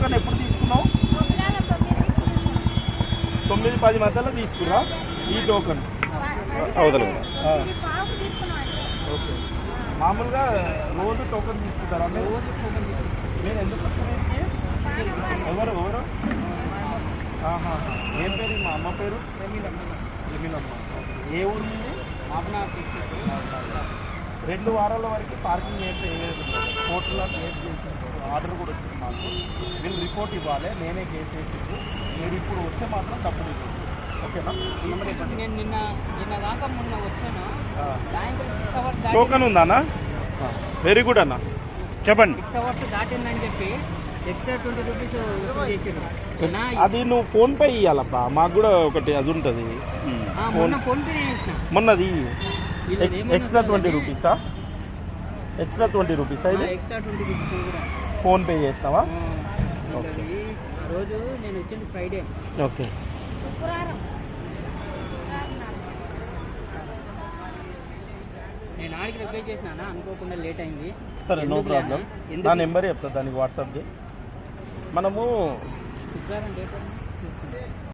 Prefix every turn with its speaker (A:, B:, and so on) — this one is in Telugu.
A: టోకెన్ ఎప్పుడు తీసుకున్నావు? 9-10 మధ్యలో తీసుకున్నా ఈ టోకెన్.
B: అవతల
A: ఓకే. మామూలుగా రోజు టోకెన్ తీసుకుంటారా? నేను ఎందుకు వచ్చింది? ఎవరు ఏం పేరు? మా అమ్మ పేరు ఎమిలమ్మ. ఏ ఊరు నుండి? 2 వారాల వరకు పార్కింగ్ అయితే కోర్టులో కేసు చేసి ఆర్డర్ కూడా వచ్చింది మాకు. వీళ్ళు రిపోర్ట్ ఇవ్వాలి, నేనే కేసు వేసింది. మీరు ఇప్పుడు వస్తే మాత్రం తప్పుడు ఇవ్వండి, ఓకేనా?
C: నేను నిన్న దాకా మొన్న వచ్చాను.
A: టోకెన్ ఉందా అన్న? వెరీ గుడ్ అన్న, చెప్పండి.
C: 6 అవర్స్ దాటిందని చెప్పి ఎక్స్ట్రా 20 రూపీస్ చేసారు.
A: అది నువ్వు ఫోన్పే ఇవ్వాలబ్బా, మాకు కూడా ఒకటి అది ఉంటుంది.
C: ఫోన్పే చేసిన
A: మొన్నది ఎక్స్ట్రా 20 రూపీసా? ఎక్స్ట్రా 20 రూపీసా? ఇది
C: ఎక్స్ట్రా 20 రూపీస్ కూడా
A: ఫోన్పే చేసినావా?
C: ఆ రోజు నేను వచ్చింది ఫ్రైడే.
A: ఓకే.
D: శుక్రవారం
C: నేను ఆడికి రిప్లై చేసినా అనుకోకుండా లేట్ అయింది.
A: సరే, నో ప్రాబ్లం. నా నెంబర్ చెప్తా దానికి వాట్సాప్ చేయి. మనము
C: శుక్రవారం డేట్